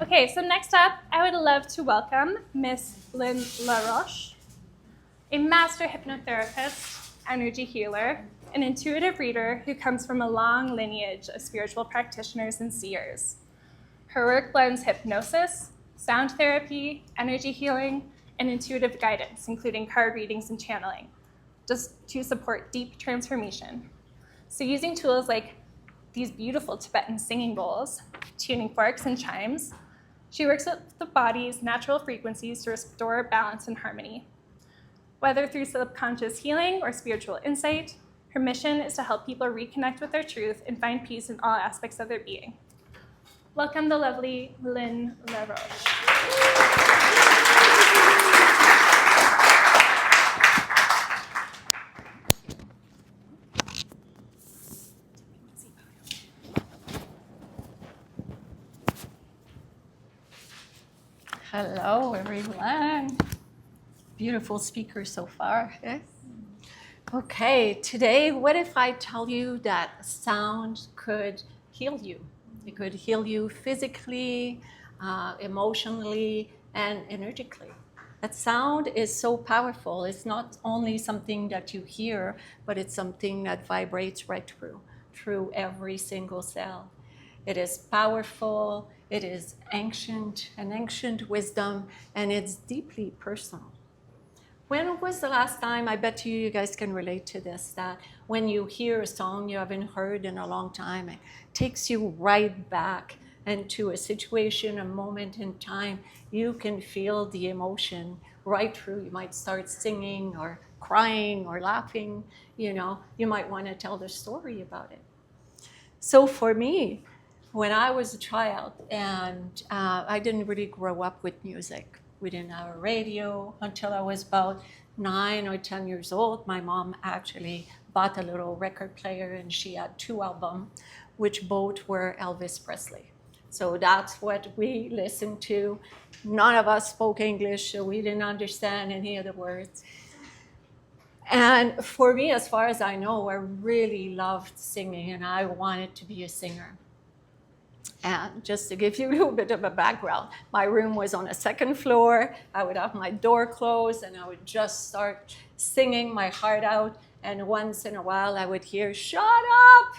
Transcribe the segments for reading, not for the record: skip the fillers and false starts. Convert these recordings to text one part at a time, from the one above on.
Okay, so next up, I would love to welcome Miss Lynn Laroche, a master hypnotherapist, energy healer, an intuitive reader who comes from a long lineage of spiritual practitioners and seers. Her work blends hypnosis, sound therapy, energy healing, and intuitive guidance, including card readings and channeling, just to support deep transformation. So using tools like these beautiful Tibetan singing bowls, tuning forks and chimes, she works with the body's natural frequencies to restore balance and harmony. Whether through subconscious healing or spiritual insight, her mission is to help people reconnect with their truth and find peace in all aspects of their being. Welcome the lovely Lynn Laroche. Hello, everyone. Beautiful speaker so far. Yes. Okay, today, what if I tell you that sound could heal you? It could heal you physically, emotionally, and energetically. That sound is so powerful. It's not only something that you hear, but it's something that vibrates right through every single cell. It is powerful, it is ancient, an ancient wisdom, and it's deeply personal. When was the last time, I bet you guys can relate to this, that when you hear a song you haven't heard in a long time, it takes you right back into a situation, a moment in time. You can feel the emotion right through. You might start singing or crying or laughing, you might want to tell the story about it. So for me, when I was a child, and I didn't really grow up with music. We didn't have a radio until I was about 9 or 10 years old. My mom actually bought a little record player, and she had 2 albums, which both were Elvis Presley. So that's what we listened to. None of us spoke English, so we didn't understand any of the words. And for me, as far as I know, I really loved singing, and I wanted to be a singer. And just to give you a little bit of a background, my room was on the 2nd floor. I would have my door closed, and I would just start singing my heart out. And once in a while, I would hear, "Shut up!"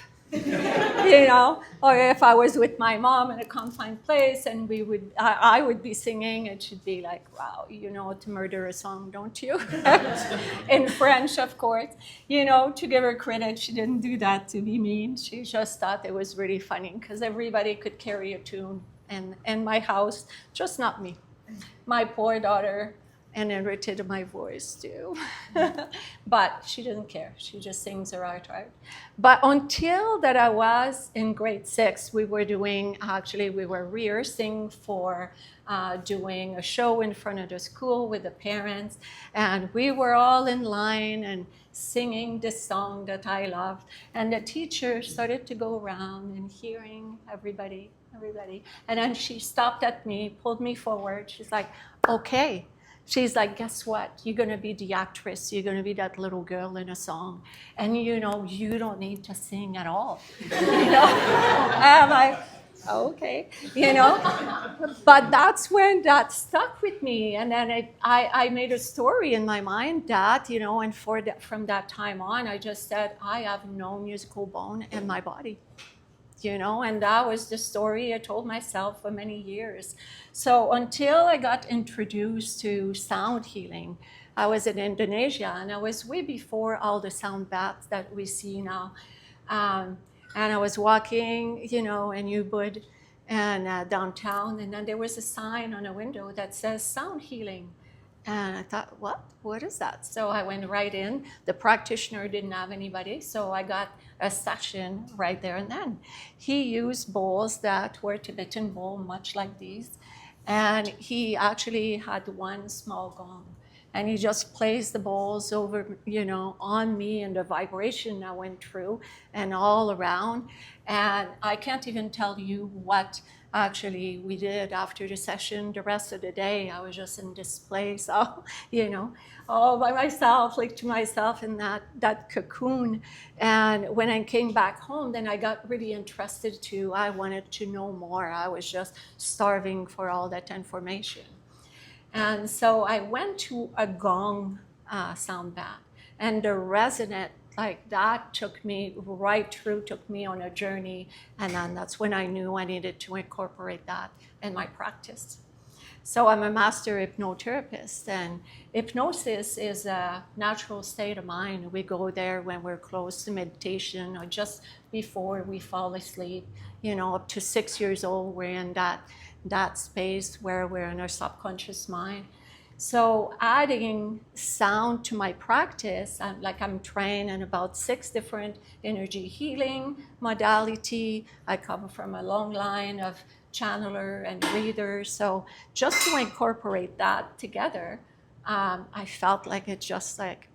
Or if I was with my mom in a confined place and I would be singing, it should be like, "Wow, you know how to murder a song, don't you?" In French, of course. To give her credit, she didn't do that to be mean. She just thought it was really funny because everybody could carry a tune in my house, just not me. My poor daughter inherited my voice too. But she didn't care. She just sings her heart out. But until that I was in grade 6, we were rehearsing for doing a show in front of the school with the parents. And we were all in line and singing this song that I loved. And the teacher started to go around and hearing everybody. And then she stopped at me, pulled me forward. She's like, "Okay." She's like, "Guess what? You're going to be the actress. You're going to be that little girl in a song. And, you don't need to sing at all." I'm like, "Okay." But that's when that stuck with me. And then I made a story in my mind that, and from that time on, I just said, I have no musical bone in my body. And that was the story I told myself for many years. So until I got introduced to sound healing, I was in Indonesia, and I was way before all the sound baths that we see now. And I was walking, in Ubud and downtown, and then there was a sign on a window that says sound healing. And I thought, what is that? So I went right in. The practitioner didn't have anybody, so I got a session right there and then. He used bowls that were Tibetan bowl, much like these. And he actually had one small gong. And he just placed the bowls over, on me, and the vibration that went through and all around. And I can't even tell you what actually we did after the session. The rest of the day, I was just in this place, all, you know, all by myself, like to myself in that cocoon. And when I came back home, then I got really interested too. I wanted to know more. I was just starving for all that information. And so I went to a gong sound bath, and the resonant like that took me right through, took me on a journey, and then that's when I knew I needed to incorporate that in my practice. So I'm a master hypnotherapist, and hypnosis is a natural state of mind. We go there when we're close to meditation or just before we fall asleep. You know, up to 6 years old, we're in that space where we're in our subconscious mind. So adding sound to my practice, I'm trained in about 6 different energy healing modality. I come from a long line of channeler and readers. So just to incorporate that together, I felt like it's just like,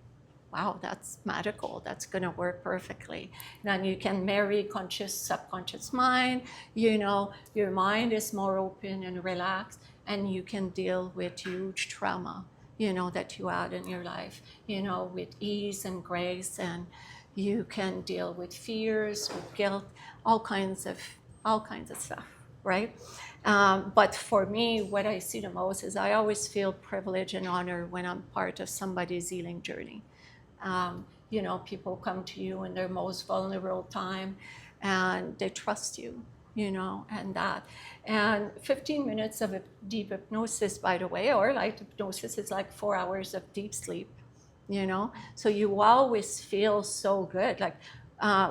wow, that's magical. That's going to work perfectly. Then you can marry conscious, subconscious mind. You know, your mind is more open and relaxed, and you can deal with huge trauma, you know, that you had in your life, you know, with ease and grace. And you can deal with fears, with guilt, all kinds of stuff, right? But for me, what I see the most is I always feel privilege and honor when I'm part of somebody's healing journey. You know, people come to you in their most vulnerable time, and they trust you, you know, and that. And 15 minutes of deep hypnosis, by the way, or light hypnosis is like 4 hours of deep sleep, you know. So you always feel so good. Like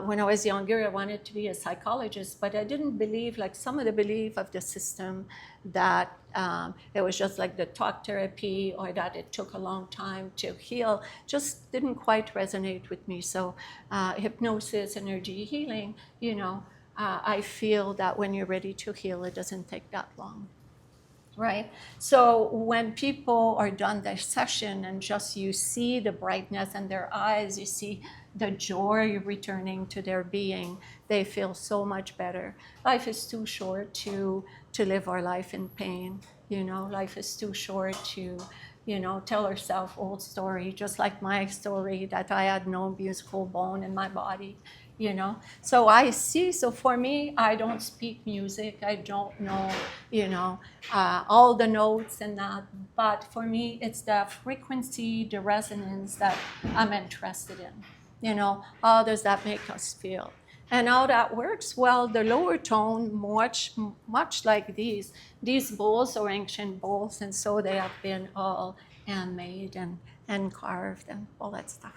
when I was younger, I wanted to be a psychologist, but I didn't believe, like some of the belief of the system, that it was just like the talk therapy or that it took a long time to heal, just didn't quite resonate with me. So hypnosis, energy healing, you know, I feel that when you're ready to heal, it doesn't take that long. Right? So when people are done their session and just you see the brightness in their eyes, you see the joy returning to their being, they feel so much better. Life is too short to live our life in pain. You know, life is too short to, you know, tell ourselves old story, just like my story that I had no musical bone in my body. You know, so I see, so for me, I don't speak music. I don't know, you know, all the notes and that. But for me, it's the frequency, the resonance that I'm interested in. You know, how does that make us feel? And how that works? Well, the lower tone, much like these bowls are ancient bowls, and so they have been all handmade and carved and all that stuff.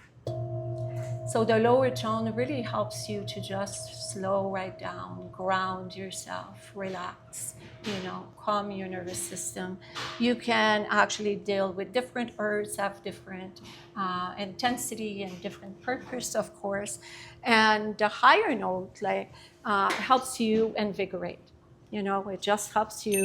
So the lower tone really helps you to just slow right down, ground yourself, relax, you know, calm your nervous system. You can actually deal with different herbs, have different intensity and different purpose, of course. And the higher note, like, helps you invigorate. You know, it just helps you.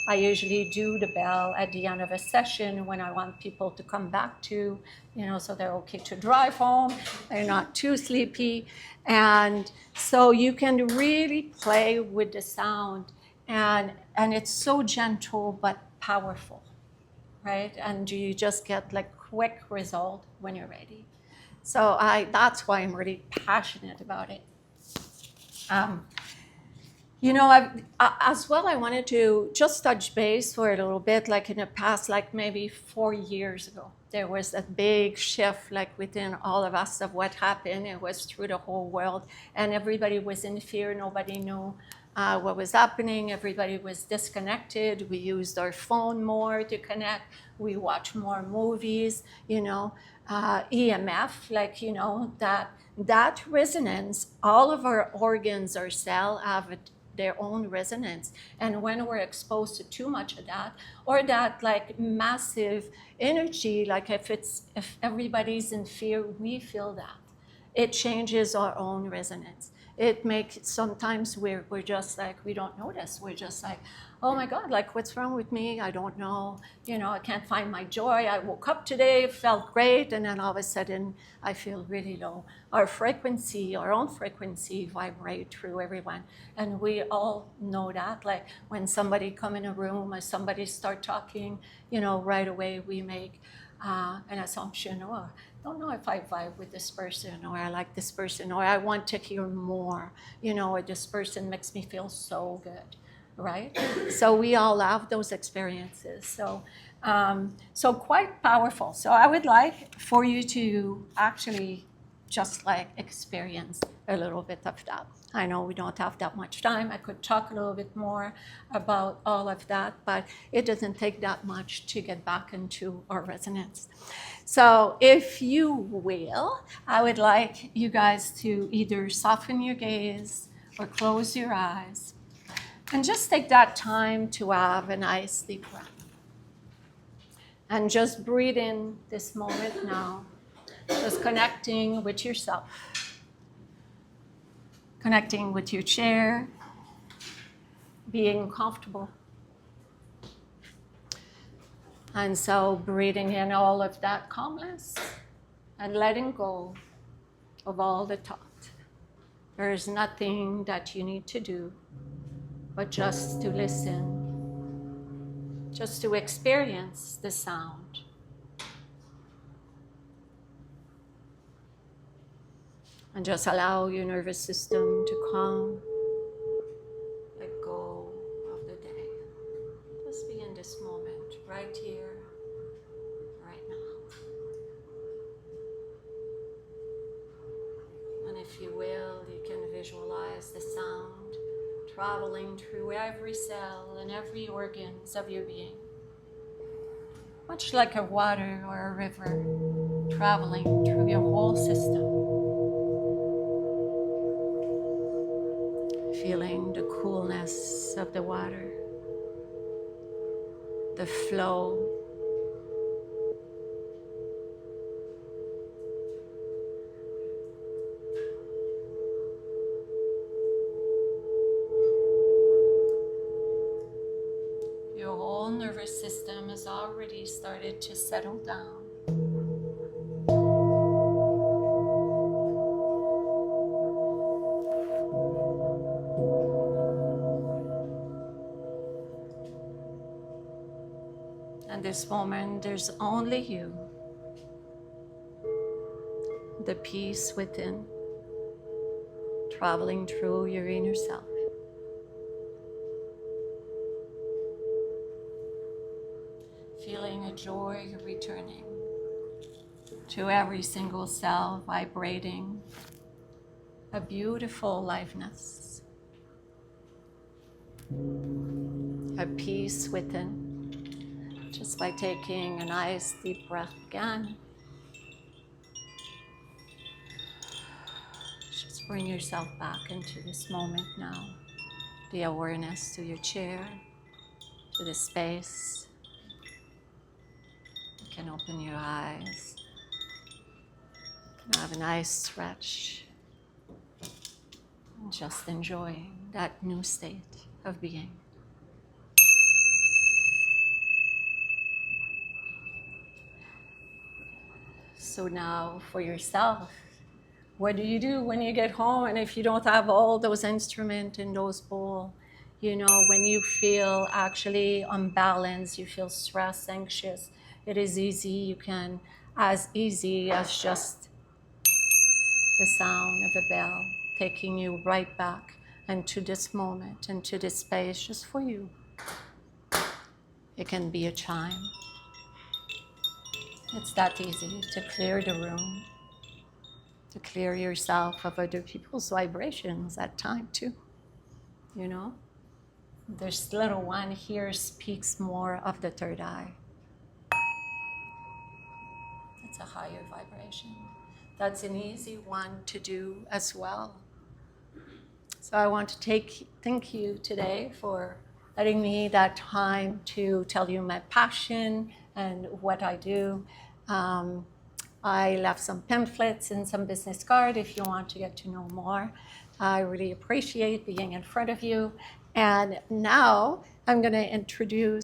I usually do the bell at the end of a session when I want people to come back to, you know, so they're okay to drive home, they're not too sleepy. And so you can really play with the sound, and it's so gentle but powerful, right? And you just get like quick result when you're ready. So that's why I'm really passionate about it. You know, as well, I wanted to just touch base for a little bit, like in the past, like maybe 4 years ago, there was a big shift, like within all of us, of what happened. It was through the whole world, and everybody was in fear. Nobody knew what was happening. Everybody was disconnected. We used our phone more to connect. We watched more movies, you know, EMF, like, you know, that resonance, all of our organs, our cell have their own resonance. And when we're exposed to too much of that, or that like massive energy, like if everybody's in fear, we feel that. It changes our own resonance. it makes, sometimes we're just like, we don't notice. We're just like, oh my God, like what's wrong with me? I don't know. You know, I can't find my joy. I woke up today, felt great, and then all of a sudden I feel really low. Our frequency, our own frequency vibrate through everyone. And we all know that. Like when somebody come in a room or somebody start talking, you know, right away we make an assumption, oh, I don't know if I vibe with this person, or I like this person, or I want to hear more, you know, or this person makes me feel so good, right? So we all have those experiences. So, so quite powerful. So I would like for you to actually just like experience a little bit of that. I know we don't have that much time. I could talk a little bit more about all of that, but it doesn't take that much to get back into our resonance. So if you will, I would like you guys to either soften your gaze or close your eyes and just take that time to have a nice deep breath. And just breathe in this moment now, just connecting with yourself. Connecting with your chair, being comfortable. And so breathing in all of that calmness and letting go of all the thought. There is nothing that you need to do, but just to listen, just to experience the sound. And just allow your nervous system to calm. Let go of the day. Just be in this moment, right here, right now. And if you will, you can visualize the sound traveling through every cell and every organs of your being. Much like a water or a river traveling through your whole system. Feeling the coolness of the water, the flow. Your whole nervous system has already started to settle down. And this moment, there's only you, the peace within, traveling through your inner self. Feeling a joy returning to every single cell, vibrating a beautiful aliveness, a peace within. Just by taking a nice deep breath again. Just bring yourself back into this moment now. The awareness to your chair, to the space. You can open your eyes. You can have a nice stretch. And just enjoying that new state of being. So now for yourself, what do you do when you get home and if you don't have all those instruments in those bowls? You know, when you feel actually unbalanced, you feel stressed, anxious, it is easy. You can, as easy as just the sound of a bell, taking you right back into this moment, into this space just for you. It can be a chime. It's that easy to clear the room, to clear yourself of other people's vibrations at time too, you know? This little one here speaks more of the third eye. It's a higher vibration. That's an easy one to do as well. So I want to thank you today for letting me that time to tell you my passion and what I do. I left some pamphlets and some business card if you want to get to know more. I really appreciate being in front of you. And now I'm going to introduce